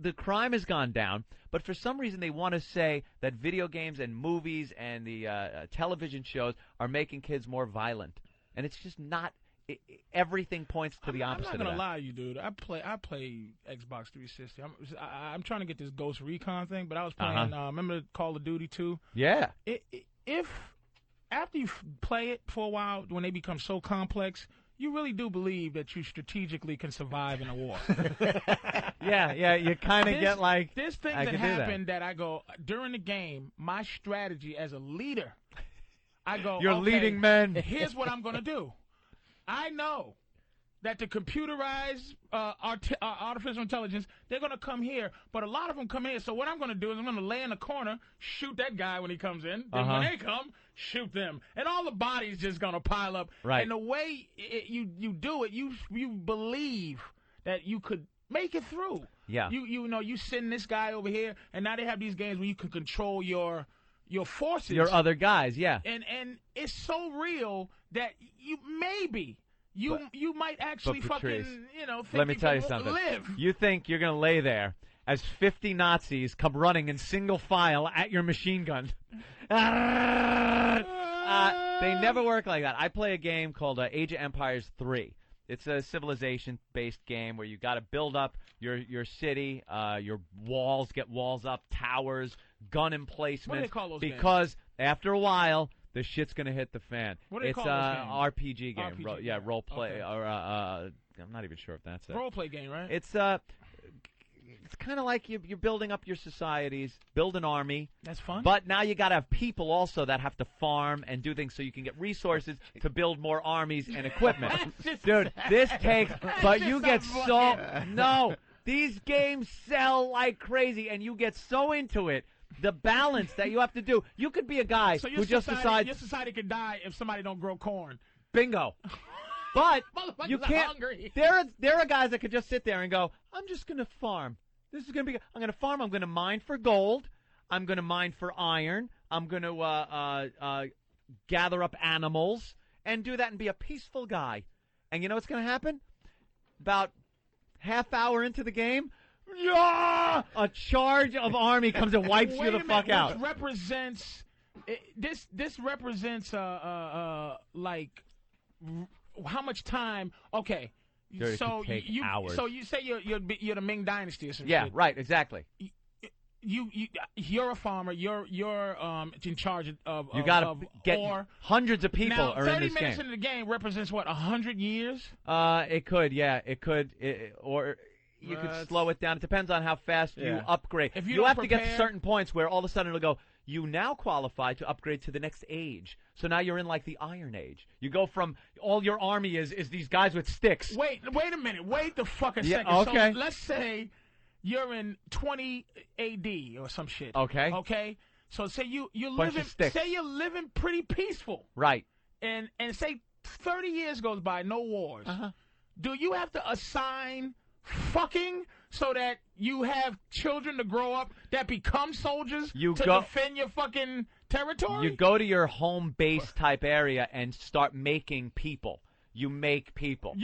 the crime has gone down, but for some reason they want to say that video games and movies and the television shows are making kids more violent, and it's just not. Everything points to the opposite. I'm not gonna lie to you, dude. I play Xbox 360. I'm trying to get this Ghost Recon thing, but I was playing. Remember Call of Duty 2? Yeah. If after you play it for a while, when they become so complex, you really do believe that you strategically can survive in a war. Yeah. You kind of get like. There's things that happen that I go during the game. My strategy as a leader, I go. You're leading men. Here's what I'm gonna do. I know that the computerized artificial intelligence, they're going to come here, but a lot of them come here. So what I'm going to do is I'm going to lay in the corner, shoot that guy when he comes in. Then when they come, shoot them. And all the bodies just going to pile up. Right. And the way you do it, you believe that you could make it through. Yeah. You send this guy over here, and now they have these games where you can control your forces. Your other guys, yeah. And it's so real that you might actually Patrice, fucking, think let me tell you something. Live. You think you're going to lay there as 50 Nazis come running in single file at your machine gun. They never work like that. I play a game called Age of Empires 3. It's a civilization-based game where you got to build up your city, your walls, get walls up, towers, gun emplacements. What do they call those because after a while, the shit's gonna hit the fan. What do they it's call those games? RPG game. RPG Role play. Okay. Or I'm not even sure if that's it. Role play game, right? It's kind of like you're building up your societies, build an army. That's fun. But now you got to have people also that have to farm and do things so you can get resources to build more armies and equipment. Dude, this takes. But you get so no. These games sell like crazy, and you get so into it. The balance that you have to do. You could be a guy who just decides your society could die if somebody don't grow corn. Bingo. But you can't. Hungry. There are guys that could just sit there and go, I'm just going to farm. This is going to be. I'm going to farm. I'm going to mine for gold. I'm going to mine for iron. I'm going to gather up animals and do that and be a peaceful guy. And you know what's going to happen? About half hour into the game, a charge of army comes and wipes you the fuck out. This represents this represents like how much time? Okay, so hours. So you say you're the Ming Dynasty or something? Yeah, right, exactly. You're a farmer. You're in charge of you got to get ore. Hundreds of people now, are in this 30 minutes into the game represents what, 100 years? It could, yeah, it could, or you could slow it down. It depends on how fast you upgrade. If you have to get to certain points where all of a sudden it'll go, you now qualify to upgrade to the next age. So now you're in like the Iron Age. You go from all your army is these guys with sticks. Wait a minute. Wait the fucking second. Okay. So let's say you're in 20 AD or some shit. Okay. Okay. So say you're Bunch living. of sticks. Say you're living pretty peaceful. Right. And say 30 years goes by, no wars. Do you have to assign fucking so that you have children to grow up that become soldiers to defend your fucking territory? You go to your home base type area and start making people. You make people.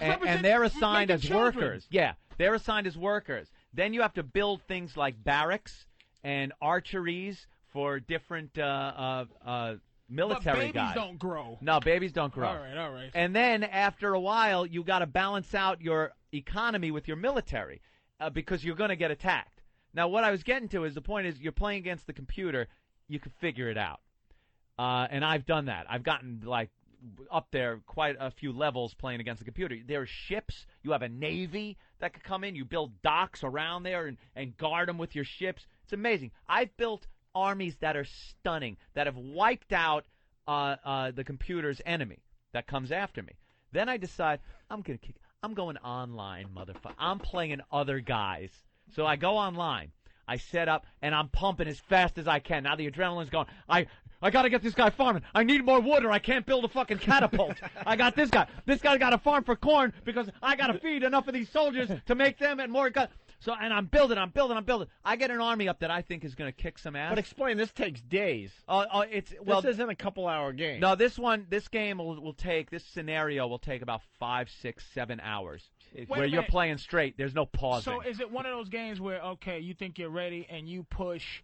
And they're assigned as workers. Yeah, they're assigned as workers. Then you have to build things like barracks and archeries for different military but guys. babies don't grow. No, babies don't grow. All right. And then after a while, you got to balance out your economy with your military because you're going to get attacked. Now, what I was getting to is the point is you're playing against the computer. You can figure it out. And I've done that. I've gotten like up there quite a few levels playing against the computer. There are ships. You have a navy that could come in. You build docks around there and guard them with your ships. It's amazing. I've built armies that are stunning, that have wiped out the computer's enemy that comes after me. Then I decide I'm going online, motherfucker. I'm playing other guys. So I go online. I set up, and I'm pumping as fast as I can. Now the adrenaline's going. I got to get this guy farming. I need more wood or I can't build a fucking catapult. I got this guy. This guy got to farm for corn because I got to feed enough of these soldiers to make them and more guns. So, and I'm building. I get an army up that I think is going to kick some ass. But explain, this takes days. This isn't a couple-hour game. No, this scenario will take about 5, 6, 7 hours. where you're playing straight. There's no pausing. So is it one of those games where, okay, you think you're ready and you push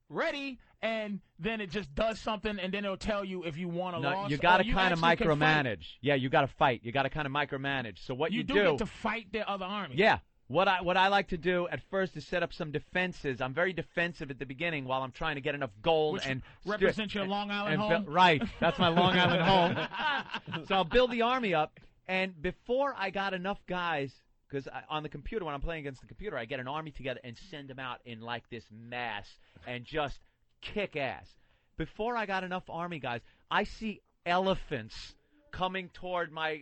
ready, and then it just does something, and then it'll tell you if you won or lost? You got to kind of micromanage. Yeah, you got to fight. You got to kind of micromanage. So what you do get to fight the other army. Yeah. What I like to do at first is set up some defenses. I'm very defensive at the beginning while I'm trying to get enough gold. Which and represents your Long Island home? Right. That's my Long Island home. So I'll build the army up, and before I got enough guys, because on the computer, when I'm playing against the computer, I get an army together and send them out in like this mass and just kick ass. Before I got enough army guys, I see elephants coming toward my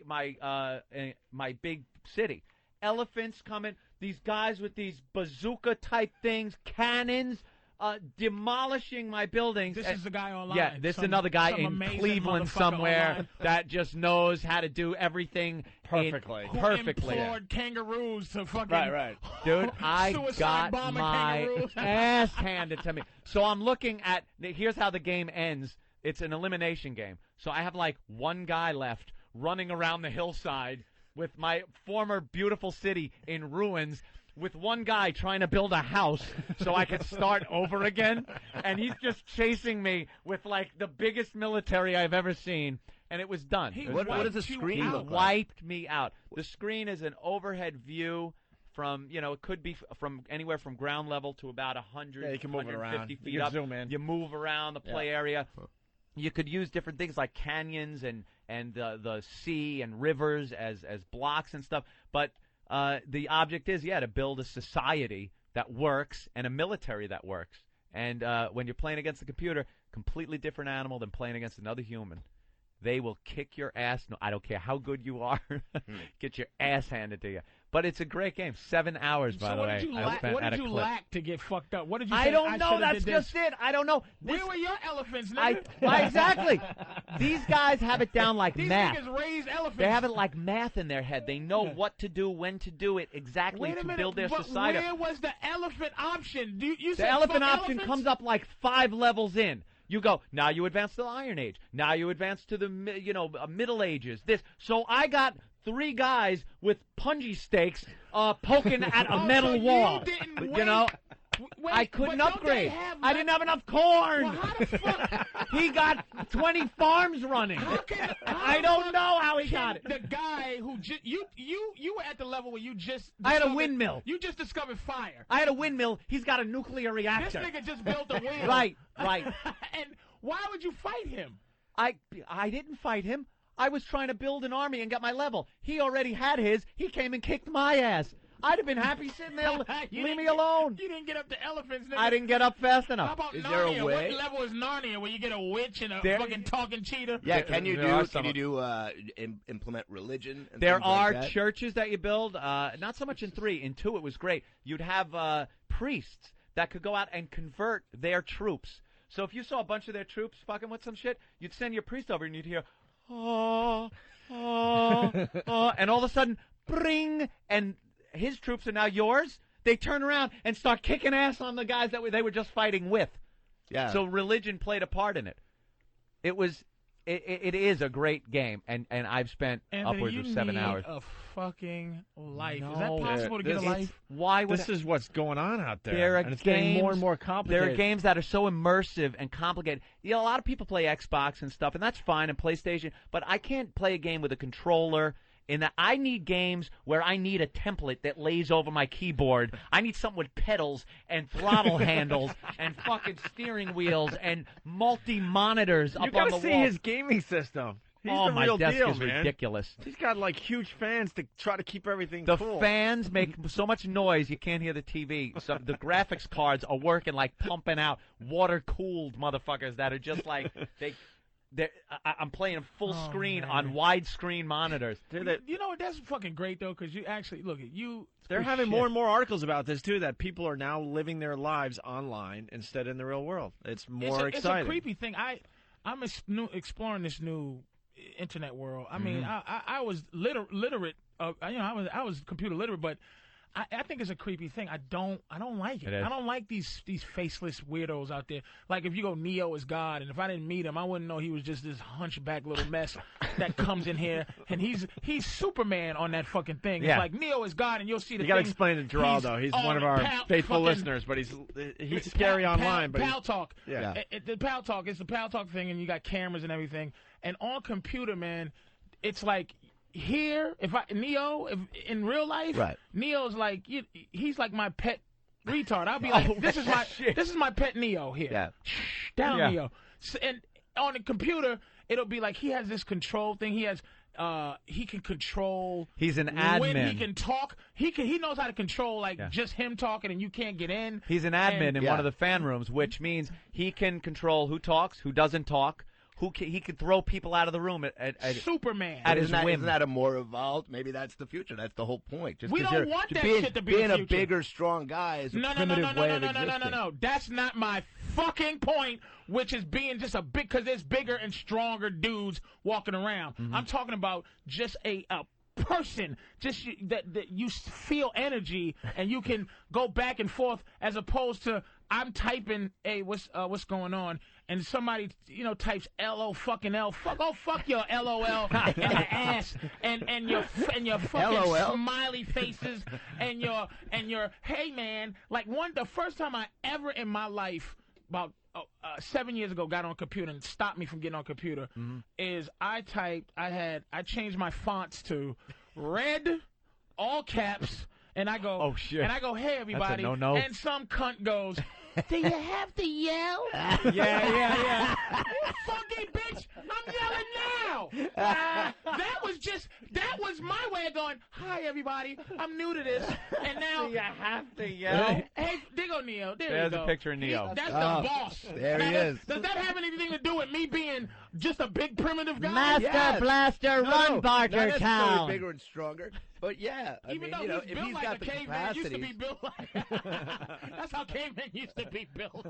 big city. Elephants coming, these guys with these bazooka-type things, cannons, demolishing my buildings. This is the guy online. Yeah, this is another guy in Cleveland somewhere that just knows how to do everything perfectly. Who implored kangaroos to fucking... Right. Dude, I got my ass handed to me. So I'm looking at... Here's how the game ends. It's an elimination game. So I have like one guy left running around the hillside with my former beautiful city in ruins, with one guy trying to build a house so I could start over again, and he's just chasing me with like the biggest military I've ever seen, and it was done. What does the screen look like? He wiped me out. The screen is an overhead view from, it could be from anywhere from ground level to about 100, yeah, you can move 150 it around. feet up. Zoom in. You move around the play area. You could use different things like canyons and the sea and rivers as blocks and stuff. But the object is, to build a society that works and a military that works. And when you're playing against the computer, completely different animal than playing against another human. They will kick your ass. No, I don't care how good you are. Get your ass handed to you. But it's a great game. 7 hours, by the way. What did you lack to get fucked up? What did you? I don't know. That's just it. I don't know. Where were your elephants, nigga? Exactly. These guys have it down like math. These niggas raised elephants. They have it like math in their head. They know what to do, when to do it, exactly to build their society. Where was the elephant option? The elephant option comes up like 5 levels in. You go, now you advance to the Iron Age. Now you advance to the, Middle Ages. So I got 3 guys with punji stakes poking at a metal wall. I couldn't upgrade. I didn't have enough corn. Well, how the fuck? He got 20 farms running. I don't know how he got it. The guy who you were at the level where you just I had a windmill. You just discovered fire. I had a windmill. He's got a nuclear reactor. This nigga just built a wheel. Right. And why would you fight him? I didn't fight him. I was trying to build an army and get my level. He already had his. He came and kicked my ass. I'd have been happy sitting there. Leave me alone. You didn't get up to elephants, nigga. I didn't get up fast enough. How about is Narnia? There a way? What level is Narnia where you get a witch and a fucking talking cheetah? Yeah, can you implement religion? And there things are like that? churches that you build. Not so much in 3. In 2, it was great. You'd have priests that could go out and convert their troops. So if you saw a bunch of their troops fucking with some shit, you'd send your priest over and you'd hear, and all of a sudden, bring, and his troops are now yours. They turn around and start kicking ass on the guys that they were just fighting with. Yeah. So religion played a part in it. It is a great game, and I've spent upwards of 7 hours. A fucking life. No, is that possible to get a life? This is what's going on out there. There are and it's getting more and more complicated. There are games that are so immersive and complicated. A lot of people play Xbox and stuff, and that's fine, and PlayStation, but I can't play a game with a controller. In that I need games where I need a template that lays over my keyboard. I need something with pedals and throttle handles and fucking steering wheels and multi-monitors up on the wall. You gotta see his gaming system. He's the my real desk deal, is man. ridiculous. He's got like huge fans to try to keep everything The cool. fans make so much noise you can't hear the TV. So the graphics cards are working like pumping out water-cooled motherfuckers that are just like I'm playing full screen on widescreen monitors. You know what? That's fucking great though, because you actually look at you. They're having more and more articles about this too. That people are now living their lives online instead in the real world. It's more exciting. It's a creepy thing. I'm exploring this new internet world. I mean, I was literate. I was computer literate, but I think it's a creepy thing. I don't like it. It is. I don't like these faceless weirdos out there. Like if you go Neo is God, and if I didn't meet him, I wouldn't know he was just this hunchback little mess that comes in here, and he's Superman on that fucking thing. Yeah. It's like Neo is God, and you'll see the You got to thing. explain to Gerald, though. He's one of our faithful listeners, but he's scary online. But Pal Talk. Yeah. The Pal Talk. It's the Pal Talk thing, and you got cameras and everything. And on computer, man, it's like here, if in real life, Right. Neo's like he's like my pet retard. I'll be like, this is my pet Neo here. Yeah. Shh, down Neo. And on the computer, it'll be like he has this control thing. He has he can control. He's an admin. When he can talk, he knows how to control just him talking, and you can't get in. He's an admin in one of the fan rooms, which means he can control who talks, who doesn't talk. He could throw people out of the room at Superman. At his Isn't whim. that a more evolved? Maybe that's the future. That's the whole point. Just We 'cause don't you're- want that being, shit to be the being a future. bigger, strong guy is a primitive way of existing. No. That's not my fucking point, which is being just because there's bigger and stronger dudes walking around. I'm talking about just a person, just that you feel energy and you can go back and forth, as opposed to I'm typing, hey, what's going on, and somebody types LO fucking L, fuck your LOL and your ass and your fucking LOL? smiley faces and your hey man, like the first time I ever in my life about 7 years ago got on a computer and stopped me from getting on a computer is I changed my fonts to red, all caps, and I go, oh shit, and I go, hey everybody, that's a no-no. And some cunt goes, do you have to yell? yeah. Fucking bitch, I'm yelling now. That was my way of going, hi everybody, I'm new to this, and now You have to yell. hey, there go Neo. There There's you go. a picture of Neo. That's the boss. There he is. Does that have anything to do with me being just a big primitive guy? Master Yes. Blaster, run, Barter Not necessarily Town. bigger and stronger, but yeah. I Even mean, though if he's built he's like got a the caveman used to capacity, be built like. That's how cavemen used to be built.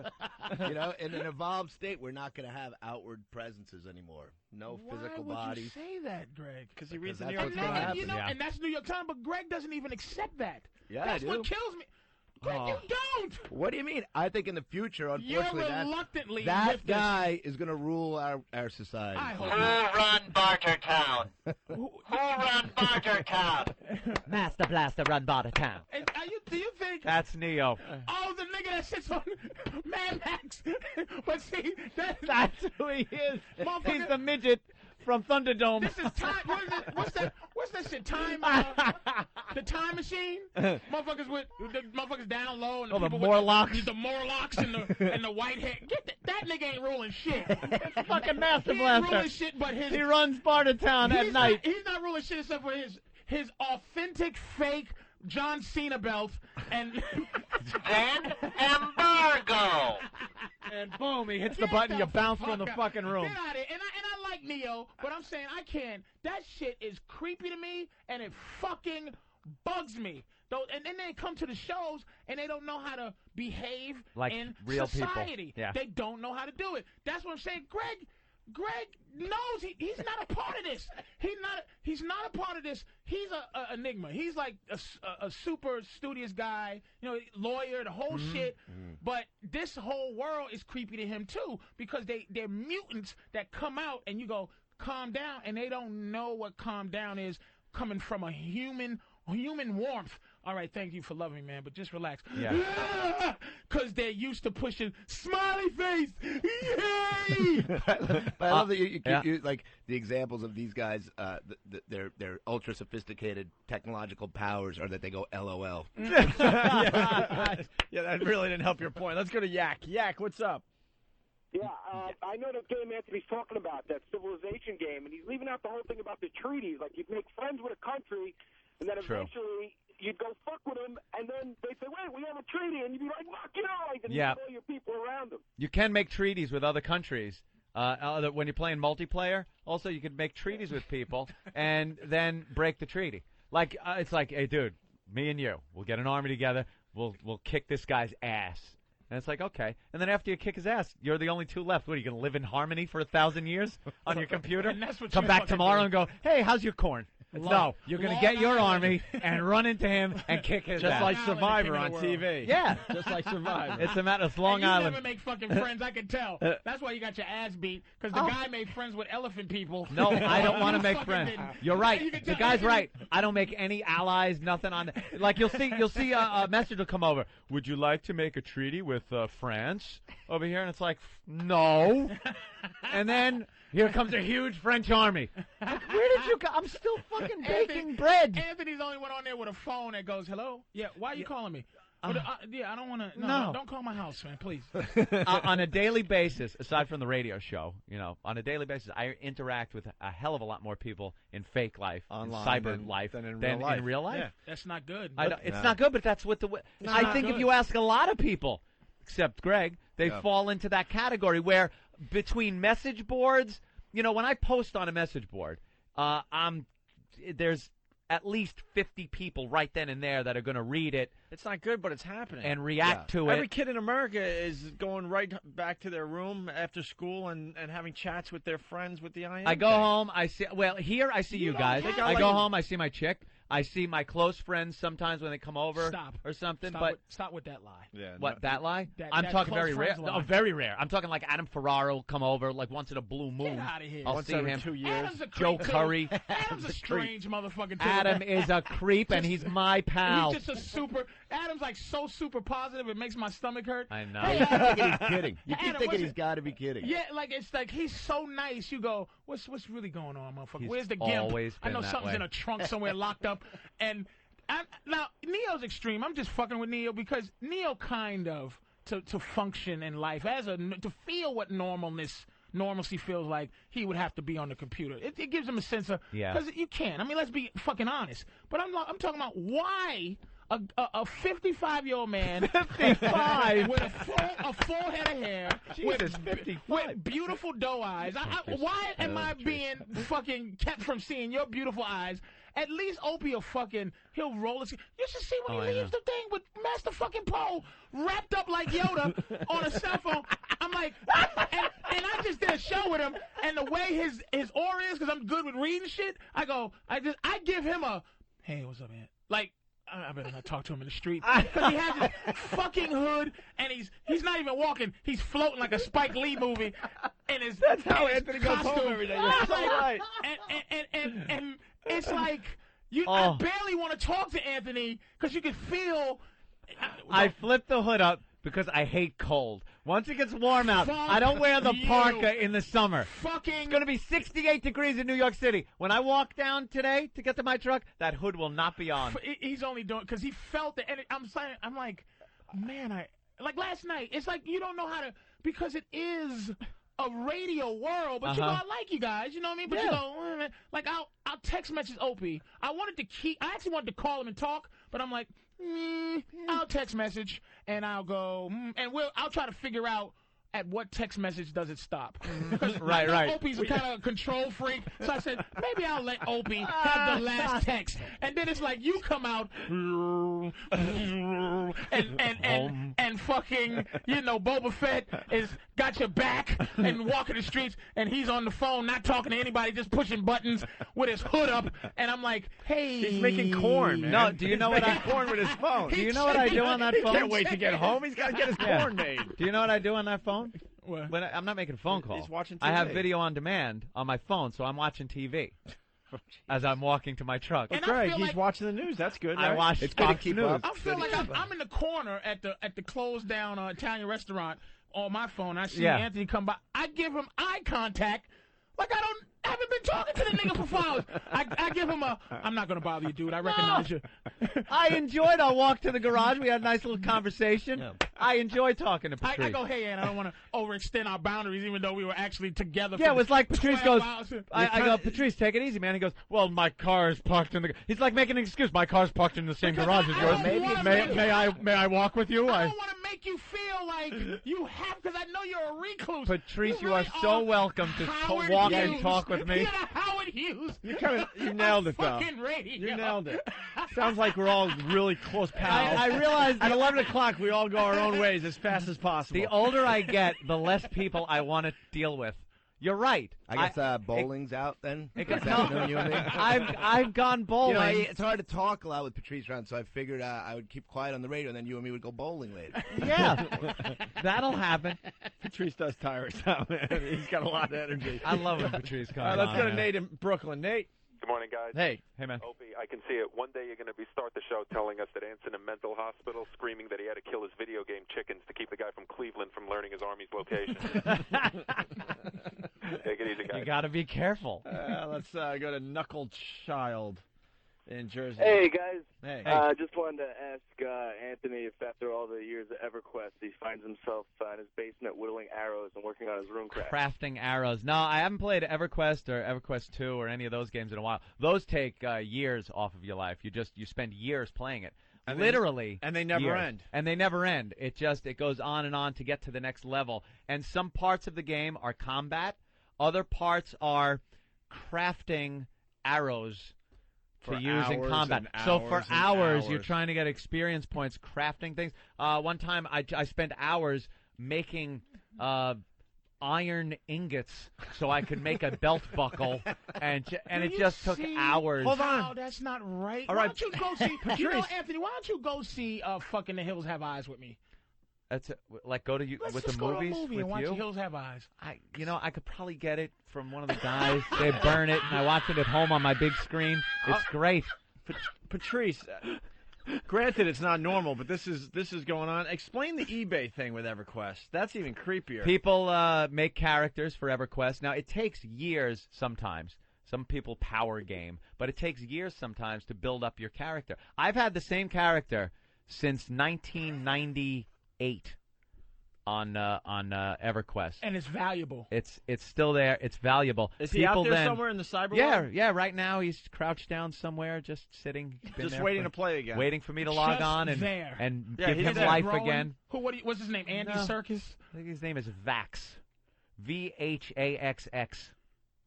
in an evolved state, we're not going to have outward presences anymore. No physical Why would bodies. you say that, Greg? Because he reads the that's New York what's gonna Times. happen. And that's New York Times, but Greg doesn't even accept that. Yeah, That's I do. what kills me. Greg, you don't. What do you mean? I think in the future, You're unfortunately, reluctantly that with this. guy is going to rule our society. I hope Who not. run Barter Town? Who run Barter Town? Master Blaster, run, Barter Town. And do you think? That's Neo. Oh, the nigga that sits on Mad Max. But see, That's who he is. Motherfucker. He's the midget from Thunderdome. this is time. What's that shit? Time. The time machine. Motherfuckers with the motherfuckers down low and the Oh, the people Morlocks. with the Morlocks and the white hair. That nigga ain't ruling shit. fucking Master He ain't Blaster. ruling shit, but his He runs Barter Town at night. He's not ruling shit except for his authentic fake John Cena belt and Then embargo. And boom, he hits the Get button. You the bounce fuck from the out. fucking room. Get out of here. And I like Neo, but I'm saying I can't. That shit is creepy to me, and it fucking bugs me. And then they come to the shows and they don't know how to behave Like in real people. society. Yeah. They don't know how to do it. That's what I'm saying. Greg knows he's not a part of this. He's not a part of this. He's a enigma. He's like a super studious guy, lawyer, the whole shit. But this whole world is creepy to him too, because they're mutants that come out and you go, calm down, and they don't know what calm down is coming from a human warmth. All right, thank you for loving me, man, but just relax. Yeah. Because they're used to pushing smiley face. Yay! But I love that you yeah. like the examples of these guys. Their ultra sophisticated technological powers are that they go LOL. yeah, that really didn't help your point. Let's go to Yak. Yak, what's up? Yeah, I know the game Anthony's talking about, that civilization game, and he's leaving out the whole thing about the treaties. Like, you'd make friends with a country, and then True. eventually you'd go fuck with them, and then they'd say, wait, we have a treaty, and you'd be like, fuck you, and Yeah. you'd all your people around them. You can make treaties with other countries. When you're playing multiplayer, also you can make treaties with people and then break the treaty. Like it's like, hey, dude, me and you, we'll get an army together. We'll kick this guy's ass. And it's like, okay. And then after you kick his ass, you're the only two left. What, are you going to live in harmony for 1,000 years on your computer? And that's what Come you back fucking tomorrow do. and go, hey, how's your corn? No, you're going to get your army and run into him and kick his Just ass. like Island Survivor king on of the world. TV. Yeah. Just like Survivor. It's a matter of Long And you Island. never make fucking friends, I can tell. That's why you got your ass beat, because the guy made friends with elephant people. No, I don't want to You make fucking friends. didn't. You're right. You can The tell- guy's right. I don't make any allies. Nothing on. Like you'll see a message will come over. Would you like to make a treaty with France over here? And it's like, no. And then here comes a huge French army. Like, where did you go? I'm still fucking baking bread. Anthony's the only one on there with a phone that goes, hello? Yeah, why are you calling me? Yeah, I don't want to. No. Don't call my house, man, please. On a daily basis, aside from the radio show, on a daily basis, I interact with a hell of a lot more people in fake life, Online in cyber than- life, than in real life. Yeah. That's not good. It's not good, but that's what I not think. If good. you ask a lot of people, except Greg, they Yeah. fall into that category where between message boards, when I post on a message board, there's at least 50 people right then and there that are going to read it It's not good, but it's happening. and react to it. Every kid in America is going right back to their room after school and having chats with their friends with the IM. I go home. I see. Well, here I see you don't guys. have I to. go home. I see my chick. I see my close friends sometimes when they come over Stop. or something. Stop with that lie. Yeah, What, that lie? That- I'm that talking close very rare. friends lie. No, very rare. I'm talking like Adam Ferraro will come over like once in a blue moon. Get out of here. I'll once see every him. 2 years. Adam's a Joe creep, too. Curry. Adam's a strange motherfucker, too. Adam is a creep and he's my pal. He's just a super. Adam's like so super positive, it makes my stomach hurt. I know. Hey, You keep thinking he's kidding. You keep Adam, thinking what's he's it- got to be kidding. Yeah, like it's like he's so nice. You go, what's really going on, motherfucker? He's Where's the gimp? always I know been that something's way. in a trunk somewhere locked up. And now Neo's extreme. I'm just fucking with Neo because Neo kind of to function in life to feel what normalcy feels like, he would have to be on the computer. It gives him a sense of because you can't. I mean, let's be fucking honest. But I'm talking about why. A 55-year-old man 55 with a full head of hair, Jesus, 55. with beautiful doe eyes. Why am I being fucking kept from seeing your beautiful eyes? At least Opie he'll roll his. You should see when he leaves the thing with Master fucking Poe wrapped up like Yoda on a cell phone. I'm like, and I just did a show with him, and the way his aura is, because I'm good with reading shit. I give him a, hey, what's up, man? Like, I better not talk to him in the street because he has his fucking hood and he's not even walking. He's floating like a Spike Lee movie. And that's how Anthony goes home every day. You're so right. And it's like I Oh. barely want to talk to Anthony because you can feel. I flip the hood up because I hate cold. Once it gets warm out, Fuck I don't wear the you. parka in the summer. Fucking. It's going to be 68 degrees in New York City. When I walk down today to get to my truck, that hood will not be on. He's only doing because he felt it, and I'm like, man, like last night. It's like you don't know how to because it is a radio world, but I like you guys. You know what I mean? But you go, like I'll text message Opie. I actually wanted to call him and talk, but I'm like, I'll text message and I'll go, and I'll try to figure out. At what text message does it stop? Because Right. Opie's a kind of control freak, so I said maybe I'll let Opie have the last text, and then it's like you come out and fucking Boba Fett is got your back and walking the streets, and he's on the phone not talking to anybody, just pushing buttons with his hood up, and I'm like, hey, He's making corn, man. No, do you know what He's making corn with his phone. Do you know what I do on that He phone? can't wait to get home. He's got to get his corn made. Do you know what I do on that phone? What? When I'm not making a phone call. He's watching I have TV. video on demand on my phone, so I'm watching TV as I'm walking to my truck. And I Greg, feel he's like- watching the news. That's good. I right? watch It's good to Fox keep News. up. I feel like I'm in the corner at the closed down Italian restaurant on my phone. I see Anthony come by. I give him eye contact like I haven't been talking to the nigga for 4 hours. I give him I'm not going to bother you, dude. I recognize you. I enjoyed our walk to the garage. We had a nice little conversation. I enjoyed talking to Patrice. I go, hey, Ann, I don't want to overextend our boundaries, even though we were actually together. Yeah, for it was like Patrice 12 goes. hours. I go, Patrice, take it easy, man. He goes, well, my car is parked in the. He's like making an excuse. My car's parked in the same Because garage as I yours. don't wanna May I walk with you? I don't want to make you feel like you have, because I know you're a recluse. Patrice, you really are so welcome to Howard walk Hughes. and talk with me. You're the Howard Hughes. You nailed it, though. Fucking radio. You nailed it. Sounds like we're all really close pals. I realized At 11 o'clock, we all go our own ways as fast as possible. the older I get, the less people I want to deal with. You're right. I guess bowling's out then. It Is got- that no. you and me? I've gone bowling. It's hard to talk a lot with Patrice around, so I figured I would keep quiet on the radio, and then you and me would go bowling later. Yeah, that'll happen. Patrice does tire us out, man. He's got a lot of energy. I love when Patrice comes All right, let's on, go to man. Nate in Brooklyn. Nate. Good morning, guys. Hey. Hey, man. Opie, I can see it. One day you're going to start the show telling us that Ant's in a mental hospital screaming that he had to kill his video game chickens to keep the guy from Cleveland from learning his Army's location. Take it easy, guys. You got to be careful. Let's go to Knuckle Child in Jersey. Hey, guys. Hey. Just wanted to ask Anthony if after all the years of EverQuest, he finds himself in his basement whittling arrows and working on his runecraft. Crafting arrows. No, I haven't played EverQuest or EverQuest 2 or any of those games in a while. Those take years off of your life. You spend years playing it. And Literally. And they never years. end. And they never end. It goes on and on to get to the next level. And some parts of the game are combat. Other parts are crafting arrows to use in combat. So for hours, you're trying to get experience points crafting things. One time, I spent hours making iron ingots so I could make a belt buckle, and it just took hours. Hold on. No, that's not right. All Why right. don't you go see? You know, Anthony, why don't you go see fucking The Hills Have Eyes with me? That's it. Like go to you Let's with just the go movies to a movie with and watch you. The Hills Have Eyes. I could probably get it from one of the guys. They burn it, and I watch it at home on my big screen. It's great. Patrice, granted it's not normal, but this is going on. Explain the eBay thing with EverQuest. That's even creepier. People make characters for EverQuest. Now, it takes years sometimes. Some people power game, but it takes years sometimes to build up your character. I've had the same character since 1998 on EverQuest. And it's valuable. It's still there. It's valuable. Is he out there somewhere in the cyber world? Yeah. Right now he's crouched down somewhere, just sitting, Just waiting to play again. waiting for me to log Just on and there. give he's him there. life Growing. again. What's his name? Andy No. Serkis? I think his name is Vax, VHAXX.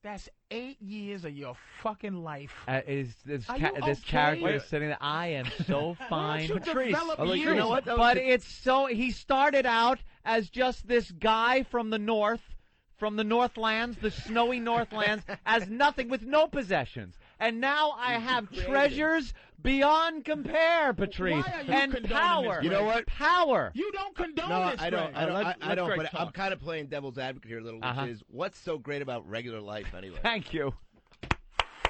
That's 8 years of your fucking life. This Are you okay? character is sitting there. I am so Why fine. don't you develop Although, you years? know what, though? But it's so he started out as just this guy from the north, from the Northlands, the snowy Northlands, as nothing with no possessions. And now I have treasures beyond compare, Patrice, Why are you and condoning power. this, You know what? Power. You don't condone No, this, I don't. Greg. I don't. Greg But talk. I'm kind of playing devil's advocate here a little, which Uh-huh. is what's so great about regular life anyway. Thank you.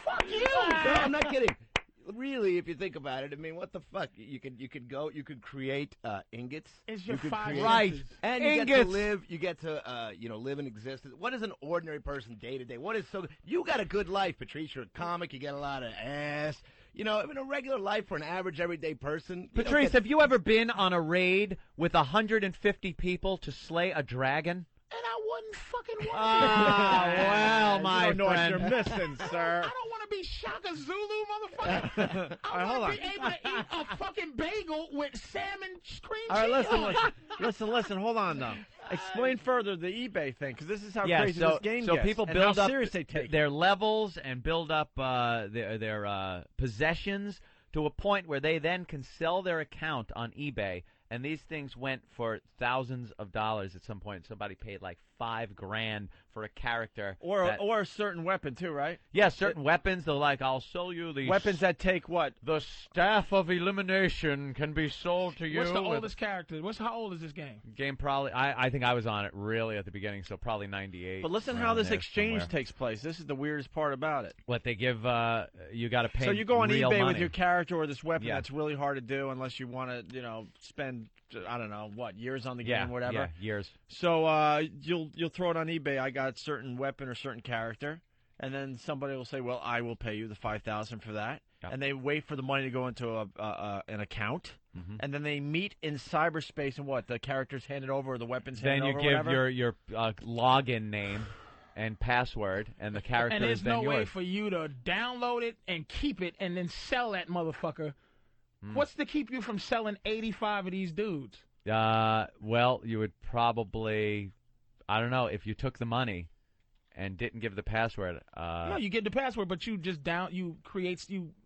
Fuck you. No, I'm not kidding. Really, if you think about it, I mean, what the fuck? You could create ingots. It's your You could five create- Right. senses. And you Ingots. get to live. You get to live and exist. What is an ordinary person day to day? What is so? You got a good life, Patrice. You're a comic. You get a lot of ass. You know, I mean, a regular life for an average everyday person. you don't Patrice, get- have you ever been on a raid with 150 people to slay a dragon? And I wouldn't fucking want Ah, well, You my don't know what you're friend. missing, sir. I don't want to be Shaka Zulu, motherfucker. I hold want to on. be able to eat a fucking bagel with salmon cream All right, cheese on it. listen. Hold on, though. Explain further the eBay thing, because this is how Yeah, crazy so this game so gets. people and build how up serious they take their levels and build up their possessions to a point where they then can sell their account on eBay. And these things went for thousands of dollars at some point. Somebody paid like $5,000 for a character. or a certain weapon too, right? Yeah, certain weapons. They're like, I'll sell you the Weapons that take what? the staff of elimination can be sold to you. What's the with- oldest character? How old is this game? game? Probably. I think I was on it really at the beginning, so probably 98. But listen around how this there exchange somewhere. takes place. This is the weirdest part about it. What they give, you got to pay. So you go on real eBay money. with your character or this weapon Yeah. that's really hard to do unless you want to, spend I don't know what years on the yeah, game, whatever. Yeah, years. So you'll throw it on eBay. I got certain weapon or certain character, and then somebody will say, "Well, I will pay you the $5,000 for that." Yep. And they wait for the money to go into an account, Mhm. and then they meet in cyberspace. And what the character's handed over, or the weapons Then handed you over, give whatever? your login name and password, and the character And is there's then no way yours. for you to download it and keep it and then sell that motherfucker. What's to keep you from selling 85 of these dudes? Well, you would probably, I don't know, if you took the money and didn't give the password. No, you get the password, but you just you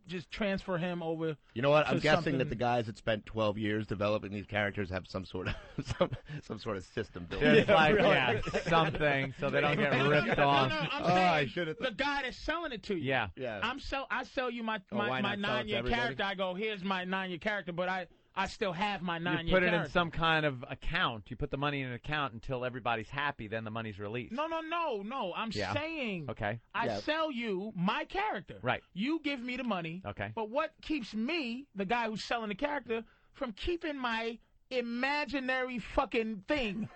just transfer him over. You know what? I'm to guessing something. that the guys that spent 12 years developing these characters have some sort of some sort of system built. There's like really. something so they don't get No, ripped no, off. no, I'm I saying should've the guy that's selling it to you. Yeah. Yeah. I sell you my why not sell it to 9-year everybody? character. I go, here's my 9-year character, but I still have my 9-year You put it character. in some kind of account. You put the money in an account until everybody's happy. Then the money's released. No. I'm Yeah. saying Okay. I sell you my character. Right. You give me the money. Okay. But what keeps me, the guy who's selling the character, from keeping my imaginary fucking thing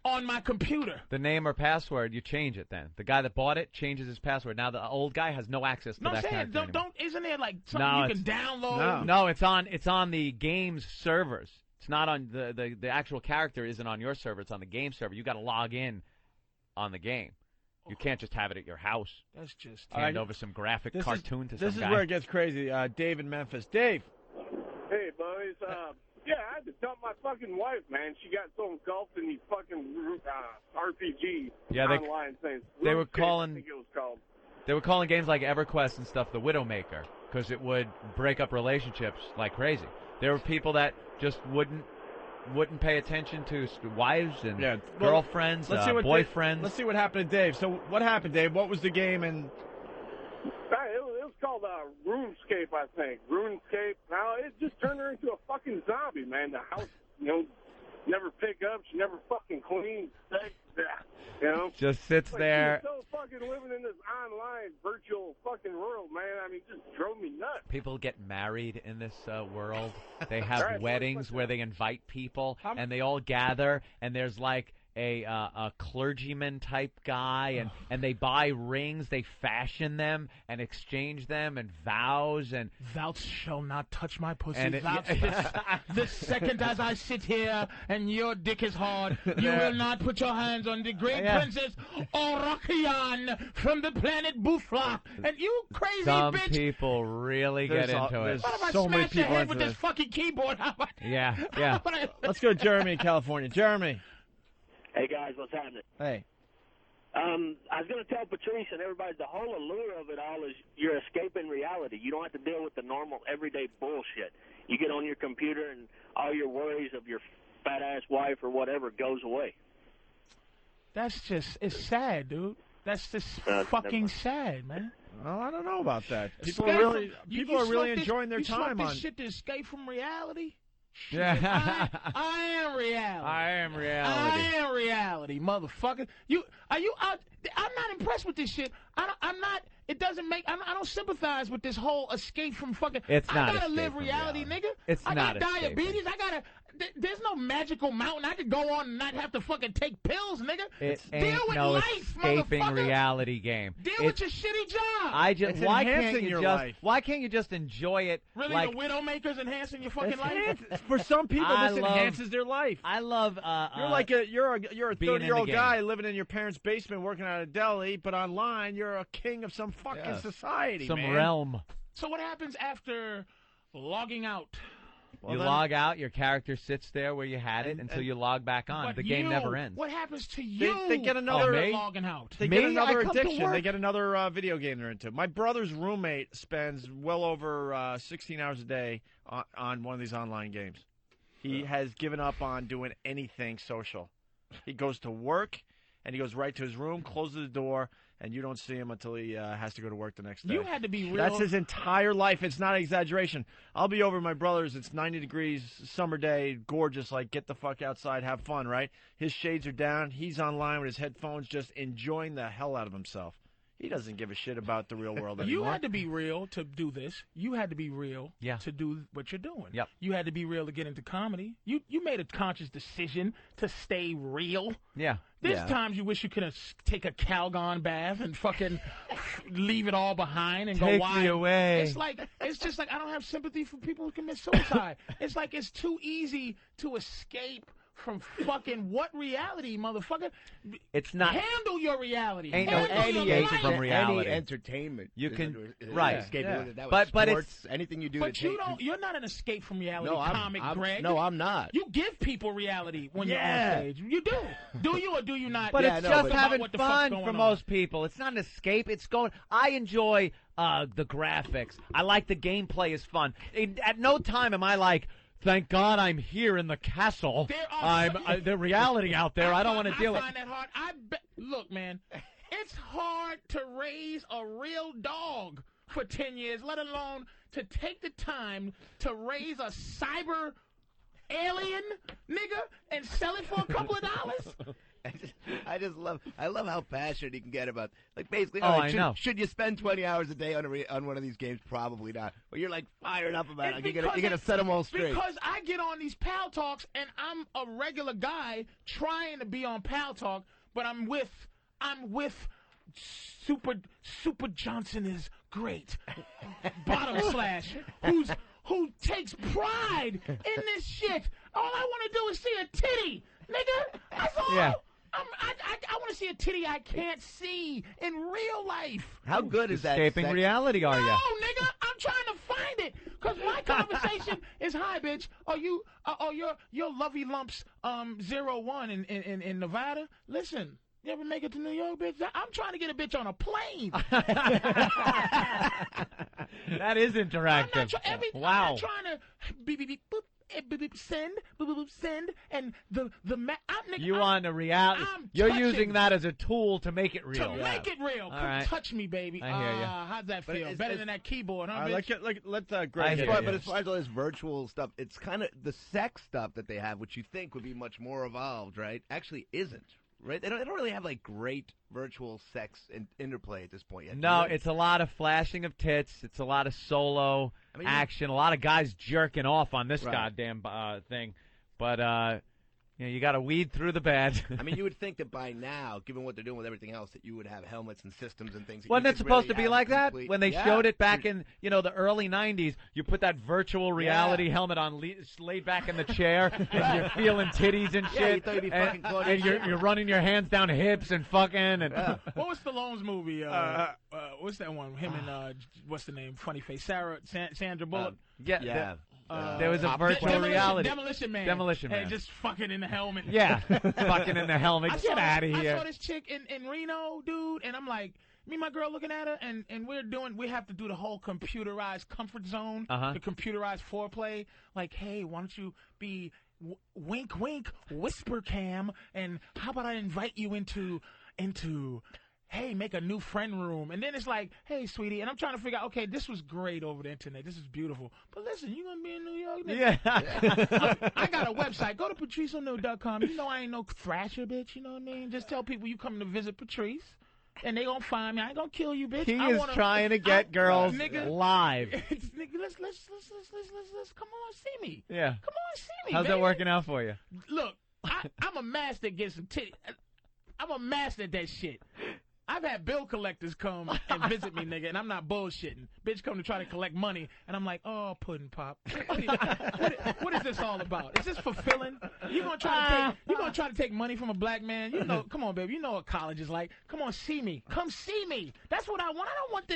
on my computer? The name or password, you change it then. The guy that bought it changes his password. Now the old guy has no access to No, I'm that saying, character anymore. isn't there like something No, you can download? No. No, it's on the game's servers. It's not on the actual character isn't on your server. It's on the game server. You got to log in on the game. You can't just have it at your house. That's just. Hand over some graphic cartoon to some This is guy. where it gets crazy. Dave in Memphis. Dave. Hey, boys. Yeah, I had to dump my fucking wife, man. She got so engulfed in these fucking RPG online things. they were RuneScape, calling- I think it was called. They were calling games like EverQuest and stuff the Widowmaker because it would break up relationships like crazy. There were people that just wouldn't pay attention to wives and girlfriends, boyfriends. Let's see what happened to Dave. So what happened, Dave? What was the game? And It was called RuneScape, I think. RuneScape. Now, it just turned her into a fucking zombie, man. The house, never pick up. She never fucking cleans. Just sits Like, there. She was so fucking living in this online virtual fucking world, man. I mean, it just drove me nuts. People get married in this world. They have Right, weddings where they invite people, and they all gather, and there's like a clergyman type guy, and they buy rings, they fashion them and exchange them, and vows, and Thou shall not touch my pussy. And it- The second as I sit here and your dick is hard, you will not put your hands on the great princess Orakian from the planet Bufla. And you crazy some bitch. people really get into it. What if I so many smash your people head into with this this. fucking keyboard? How about- Yeah. how about I- let's go to Jeremy in California. Jeremy. Hey guys, what's happening? Hey. I was going to tell Patrice and everybody the whole allure of it all is you're escaping reality. You don't have to deal with the normal everyday bullshit. You get on your computer and all your worries of your fat ass wife or whatever goes away. That's just, it's sad, dude. That's just never fucking mind. sad, man. Well, I don't know about that. People Escape are really from- people you are really smoke this- enjoying their you smoke time this on. shit to escape from reality. Yeah. I am reality. I am I reality. am reality, motherfucker. Are you out? I'm not impressed with this shit. I'm not. It doesn't make. I don't sympathize with this whole escape from fucking. It's not I gotta escape live from reality, reality. nigga. It's I not got escaping. diabetes. I gotta. There's no magical mountain I could go on and not have to fucking take pills, nigga. It Deal ain't with no life, escaping motherfucker. reality game. Deal with your shitty job. I just It's why can't enhancing you your just life. why can't you just enjoy it? Really, like the Widowmaker's enhancing your fucking It's life? enhanced- For some people, I this love- enhances their life. I love You're like you're a being in the 30-year-old game. guy living in your parents' basement working at a deli, but online you're a king of some fucking society, some man. realm. So what happens after logging out? Well, you then- log out, your character sits there where you had it And- until you log back on. But The game you, never ends. What happens to you? They get another- after me? logging out. They Me? get another I come to addiction. They work. get another video game they're into. My brother's roommate spends well over 16 hours a day on one of these online games. He has given up on doing anything social. He goes to work, and he goes right to his room, closes the door, and you don't see him until he has to go to work the next day. You had to be real. That's his entire life. It's not an exaggeration. I'll be over at my brother's. It's 90 degrees, summer day, gorgeous. Like, get the fuck outside, have fun, right? His shades are down. He's online with his headphones, just enjoying the hell out of himself. He doesn't give a shit about the real world anymore. You had to be real to do this. You had to be real to do what you're doing. Yep. You had to be real to get into comedy. You made a conscious decision to stay real. Yeah. There's times you wish you could have take a Calgon bath and fucking leave it all behind and Take go, why? me away. It's just like I don't have sympathy for people who commit suicide. It's like it's too easy to escape from fucking what reality, motherfucker? It's not. Handle your reality. Ain't no Handle your escape life. from reality. Any entertainment. You can right. Escape that was but sports, it's anything you do. But you're not an escape from reality comic, Greg. No, I'm not. You give people reality when you're on stage. You do. Do you or do you not? But it's just having what the fun fuck's for going most people. It's not an escape. It's going. I enjoy the graphics. I like the gameplay is fun. At no time am I like, thank God I'm here in the castle. The reality out there. I don't want to deal with. I find that hard. Look, man, it's hard to raise a real dog for 10 years, let alone to take the time to raise a cyber alien nigga and sell it for a couple of dollars. I love how passionate he can get about, like, basically. I know. Should you spend 20 hours a day on one of these games? Probably not. But you're like fired up about it. You're gonna set them all straight. Because I get on these Pal Talks and I'm a regular guy trying to be on Pal Talk, but I'm with Super Johnson is great. Bottom slash who takes pride in this shit. All I want to do is see a titty, nigga. That's all. Yeah. I want to see a titty I can't see in real life. How good is that? Escaping reality, are you? No, nigga, I'm trying to find it. Because my conversation is, hi, bitch. Are you, your lovey lumps 01 in Nevada? Listen, you ever make it to New York, bitch? I'm trying to get a bitch on a plane. That is interactive. Wow. I'm not trying to beep, beep, beep, boop. Send, and you want a reality? You're using that as a tool to make it real. To make it real. Come touch me, baby. I hear you. How's that feel? Better than that keyboard, huh? Let Greg. But as far as all this virtual stuff, it's kind of the sex stuff that they have, which you think would be much more evolved, right? Actually, isn't. Right? They don't really have like great virtual sex and interplay at this point yet. No, it's a lot of flashing of tits. It's a lot of solo action. A lot of guys jerking off on this goddamn thing. But you got to weed through the bad. I mean, you would think that by now, given what they're doing with everything else, that you would have helmets and systems and things. Wasn't it supposed to be like that? When they showed it back in, the early 90s, you put that virtual reality helmet on, laid back in the chair, and you're feeling titties and shit. You thought you'd be fucking and you're running your hands down hips and fucking. And What was Stallone's movie? What's that one? Him and, what's the name? Funny face. Sandra Bullock. There was a virtual reality. Demolition Man. And just fucking in the helmet. Yeah, fucking in the helmet. Get out of here. I saw this chick in Reno, dude, and I'm like, me and my girl looking at her, and we have to do the whole computerized comfort zone, the computerized foreplay. Like, hey, why don't you be wink, wink, whisper cam, and how about I invite you into hey, make a new friend room. And then it's like, hey, sweetie. And I'm trying to figure out, okay, this was great over the internet. This is beautiful. But listen, you going to be in New York? Nigga? Yeah. I got a website. Go to PatriceO'Neal.com. You know I ain't no thrasher, bitch. You know what I mean? Just tell people you coming to visit Patrice. And they going to find me. I ain't going to kill you, bitch. He is trying to get girls live. Nigga, let's come on, see me. Yeah. Come on, see me, How's baby. that working out for you? Look, I'm a master at getting some titty. I'm a master at that shit. I've had bill collectors come and visit me, nigga, and I'm not bullshitting. Bitch come to try to collect money, and I'm like, oh, pudding pop. What is this all about? Is this fulfilling? You gonna try to take money from a black man? You know, come on, baby. You know what college is like. Come on, see me. Come see me. That's what I want. I don't want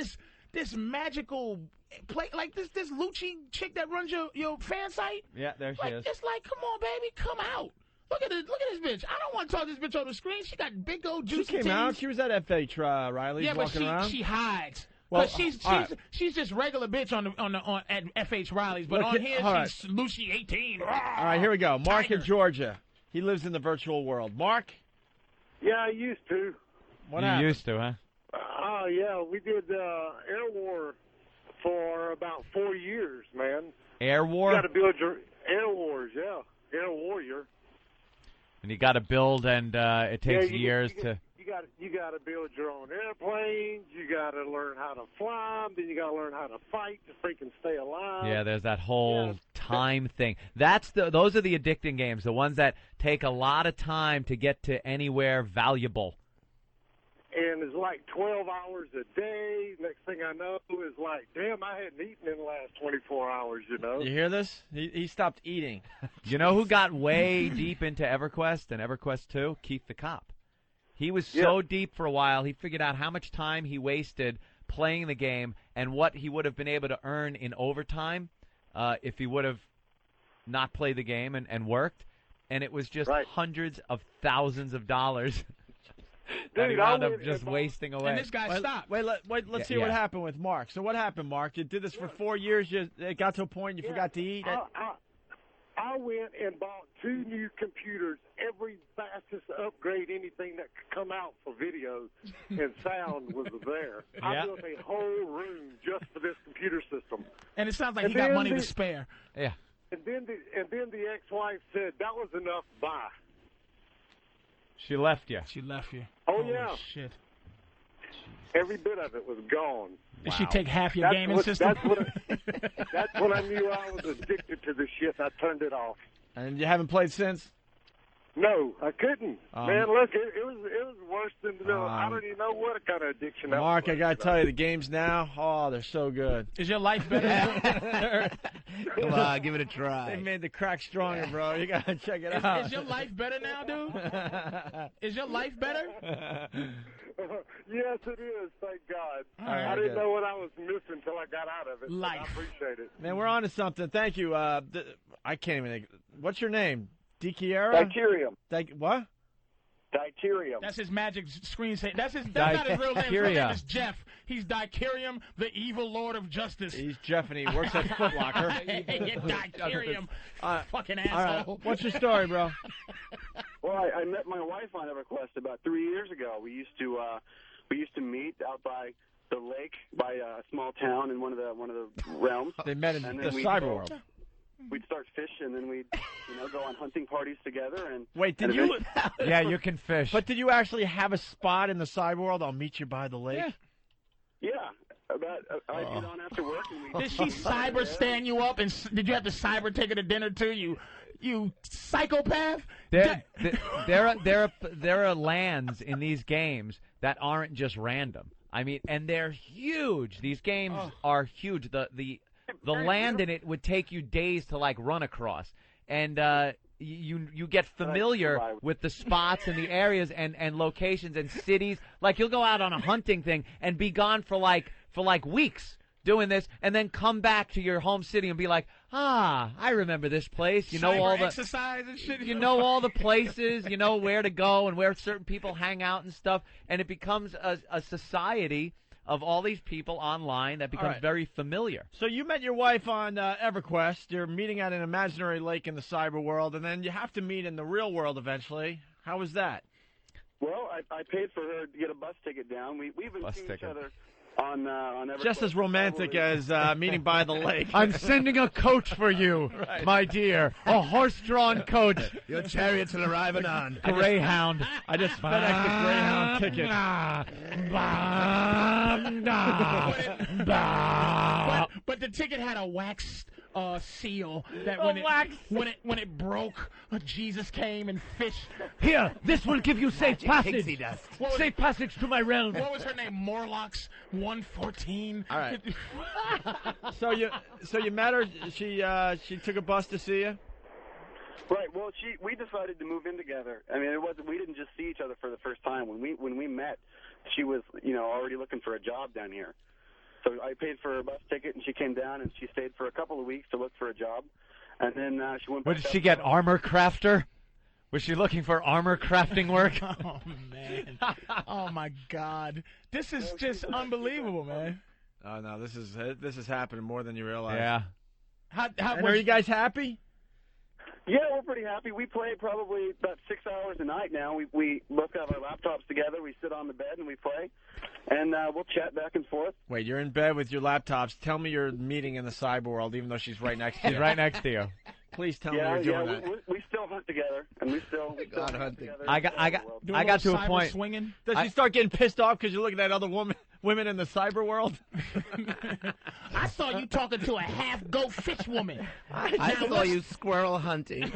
this magical play like this Lucci chick that runs your fan site. Yeah, there she is. It's like, come on, baby, come out. Look at this bitch. I don't want to talk to this bitch on the screen. She got big old juicy She came out. She was at FH Riley's walking around. She hides. Well, she's just regular bitch at FH Riley's, but on here she's Lucy 18. All right, here we go. Mark in Georgia. He lives in the virtual world. Mark? Yeah, I used to. What happened? You used to, huh? Oh, yeah. We did Air War for about 4 years, man. Air War? You got to build your Air Wars, yeah. Air Warrior. And you got to build, and it takes years to. You got to build your own airplanes. You got to learn how to fly them. Then you got to learn how to fight to freaking stay alive. Yeah, there's that whole time thing. Those are the addicting games, the ones that take a lot of time to get to anywhere valuable. and it's like 12 hours a day. Next thing I know is like, damn, I hadn't eaten in the last 24 hours, you know? You hear this? He stopped eating. You know who got way deep into EverQuest and EverQuest 2? Keith the Cop. He was so deep for a while, he figured out how much time he wasted playing the game and what he would have been able to earn in overtime if he would have not played the game and worked. And it was just hundreds of thousands of dollars that he wound up just wasting away. And this guy stopped. Wait, let's see what happened with Mark. So what happened, Mark? You did this for 4 years. It got to a point you forgot to eat. I went and bought 2 new computers, every fastest upgrade, anything that could come out for video and sound was there. I built a whole room just for this computer system. And it sounds like he got money to spare. Yeah. And then the ex-wife said, that was enough, bye. She left you. She left you. Oh, yeah. Shit. Every bit of it was gone. Did she take half your gaming system? That's when I knew I was addicted to the shit. I turned it off. And you haven't played since? No, I couldn't. Man, look, it was worse than I don't even know what kind of addiction that was. Mark, I got to tell you, the games now, they're so good. Is your life better? Come on, give it a try. They made the crack stronger, bro. You got to check it out. Is your life better now, dude? Is your life better? Yes, it is. Thank God. Right, I didn't know what I was missing until I got out of it. Life. I appreciate it. Man, we're on to something. Thank you. I can't even think. What's your name? Dikiera? Deuterium. What? Deuterium. That's his magic screen say. That's not his real name. His real name is Jeff. He's Deuterium, the evil lord of justice. He's Jeff, and he works at Foot Locker. Deuterium. Fucking asshole. All right. What's your story, bro? Well, I met my wife on EverQuest about 3 years ago. We used to meet out by the lake, by a small town in one of the realms. They met in the cyber world. We'd start fishing, and then we'd go on hunting parties together. And wait, did you? Yeah, you can fish. But did you actually have a spot in the cyber world? I'll meet you by the lake. Yeah. I'd get on after work. And did she cyber stand you up? And did you have to cyber take her to dinner too? You psychopath! There are lands in these games that aren't just random. I mean, and they're huge. These games are huge. The land in it would take you days to run across, and you get familiar with the spots and the areas and locations and cities. Like you'll go out on a hunting thing and be gone for weeks doing this, and then come back to your home city and be like, I remember this place. You know all the exercise and shit. You know all the places. You know where to go and where certain people hang out and stuff, and it becomes a society of all these people online that becomes very familiar. So you met your wife on EverQuest. You're meeting at an imaginary lake in the cyber world, and then you have to meet in the real world eventually. How was that? Well, I paid for her to get a bus ticket down. We've been seeing each other on EverQuest. Just as romantic as meeting by the lake. I'm sending a coach for you, my dear. A horse-drawn coach. Your chariots will arrive anon. Greyhound. I just FedExed a Greyhound ticket. But the ticket had a wax seal that when it broke, Jesus came and fished. Here, this will give you safe passage. Pixie dust. Safe passage to my realm. What was her name? Morlocks 114. All right. So you met her. She took a bus to see you. Right. Well, we decided to move in together. I mean, we didn't just see each other for the first time. When we met, she was already looking for a job down here. So I paid for her bus ticket, and she came down, and she stayed for a couple of weeks to look for a job. And then she went back. What did she get, armor crafter? Was she looking for armor crafting work? Oh, man. Oh, my God. This is just unbelievable, man. Oh, no, this is happening more than you realize. Yeah. Are you guys happy? Yeah, we're pretty happy. We play probably about 6 hours a night now. We both have our laptops together. We sit on the bed and we play, and we'll chat back and forth. Wait, you're in bed with your laptops. Tell me you're meeting in the cyber world, even though she's right next to you. She's right next to you. Please tell me you're doing that. We still hunt together, and we still hunting. together. I got to a point. Swinging? Does she start getting pissed off because you're looking at other women Women in the cyber world. I saw you talking to a half-goat fish woman. I saw you squirrel hunting.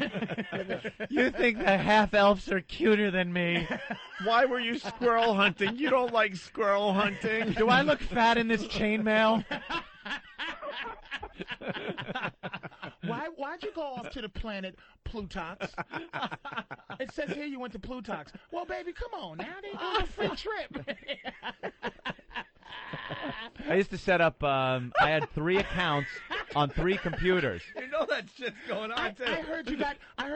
You think the half-elves are cuter than me? Why were you squirrel hunting? You don't like squirrel hunting. Do I look fat in this chainmail? Why'd you go off to the planet Plutox? It says here you went to Plutox. Well, baby, come on now. They doing a free trip. I used to set up, I had 3 accounts on 3 computers. You know that shit's going on, too. I heard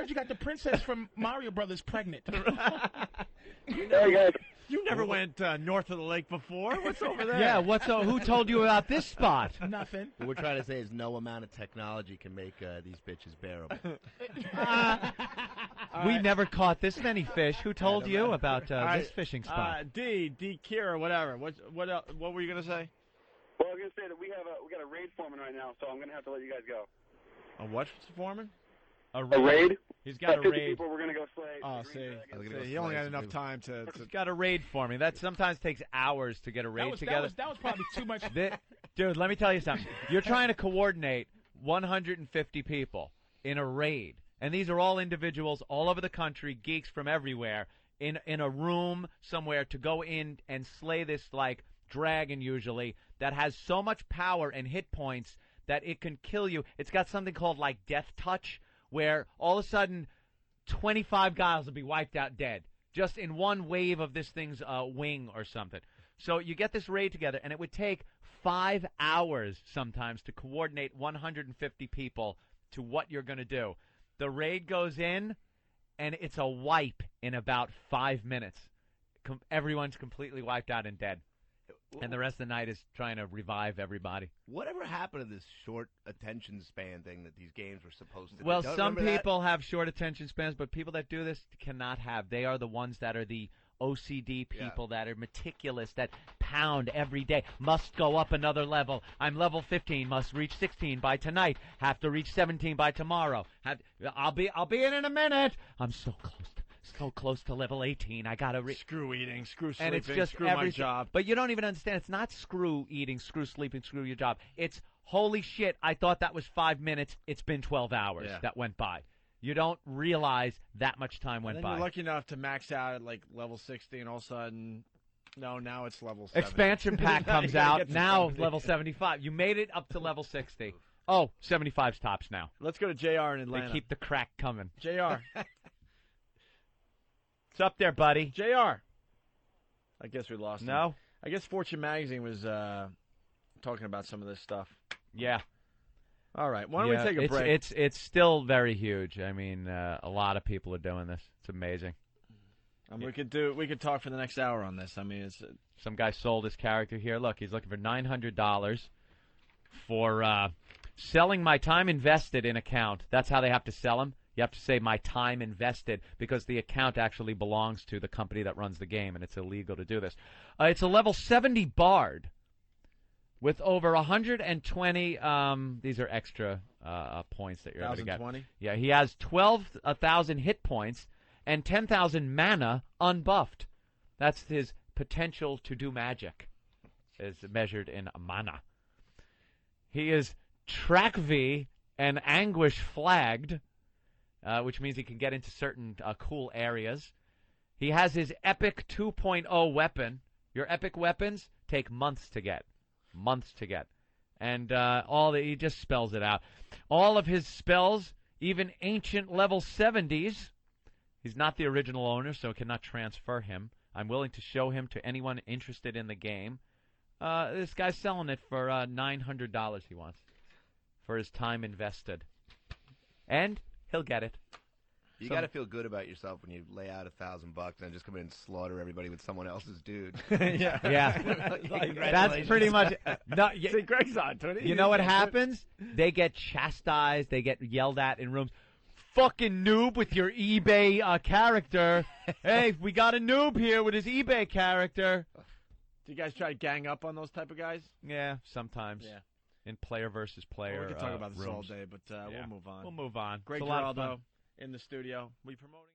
you got the princess from Mario Brothers pregnant. Hey, guys. You never went north of the lake before? What's over there? Yeah, who told you about this spot? Nothing. What we're trying to say is no amount of technology can make these bitches bearable. We never caught this many fish. Who told you about this fishing spot? D, Kira, whatever. What were you going to say? Well, I was going to say that we got a raid forming right now, so I'm going to have to let you guys go. A what foreman? A raid? He's got a 50 raid. people we're going to go slay. Oh, see, he only had enough time to. He's got a raid for me. That sometimes takes hours to get a raid together. That was probably too much. Dude, let me tell you something. You're trying to coordinate 150 people in a raid, and these are all individuals all over the country, geeks from everywhere, in a room somewhere to go in and slay this like dragon usually that has so much power and hit points that it can kill you. It's got something called like death touch, where all of a sudden 25 guys will be wiped out dead just in one wave of this thing's wing or something. So you get this raid together, and it would take 5 hours sometimes to coordinate 150 people to what you're going to do. The raid goes in, and it's a wipe in about 5 minutes. Everyone's completely wiped out and dead. And the rest of the night is trying to revive everybody. Whatever happened to this short attention span thing that these games were supposed to do? Well, some people have short attention spans, but people that do this cannot have. They are the ones that are the OCD people that are meticulous, that pound every day. Must go up another level. I'm level 15. Must reach 16 by tonight. Have to reach 17 by tomorrow. I'll be in a minute. I'm so close to level 18. I gotta screw eating, screw sleeping, and it's just screw my job. But you don't even understand. It's not screw eating, screw sleeping, screw your job. It's holy shit. I thought that was 5 minutes. It's been 12 hours that went by. You don't realize that much time went by. You're lucky enough to max out at like level 60, and all of a sudden, now it's level 70. Expansion pack comes out now. Level 75. You made it up to level 60. Oh, 75's tops now. Let's go to JR in Atlanta. They keep the crack coming. JR. What's up there, buddy? JR. I guess we lost him. No? I guess Fortune Magazine was talking about some of this stuff. Yeah. All right. Why don't we take a break? It's still very huge. I mean, a lot of people are doing this. It's amazing. We could talk for the next hour on this. I mean, it's some guy sold his character here. Look, he's looking for $900 for selling my time invested in account. That's how they have to sell him. You have to say my time invested because the account actually belongs to the company that runs the game, and it's illegal to do this. It's a level 70 bard with over 120. These are extra points that you're able to get. 1,020? Yeah, he has 12,000 hit points and 10,000 mana unbuffed. That's his potential to do magic, is measured in mana. He is track V and anguish flagged. Which means he can get into certain cool areas. He has his Epic 2.0 weapon. Your epic weapons take months to get. And he just spells it out. All of his spells, even ancient level 70s, he's not the original owner, so cannot transfer him. I'm willing to show him to anyone interested in the game. This guy's selling it for $900 he wants for his time invested. And he'll get it. You got to feel good about yourself when you lay out $1,000 and just come in and slaughter everybody with someone else's dude. Yeah. That's pretty much. See, Greg's on to it. You know what happens? They get chastised. They get yelled at in rooms. Fucking noob with your eBay character. Hey, we got a noob here with his eBay character. Do you guys try to gang up on those type of guys? Yeah, sometimes. Yeah. In player versus player. We could talk about this rooms. all day, but we'll move on. We'll move on. Greg Giraldo in the studio. We promoting.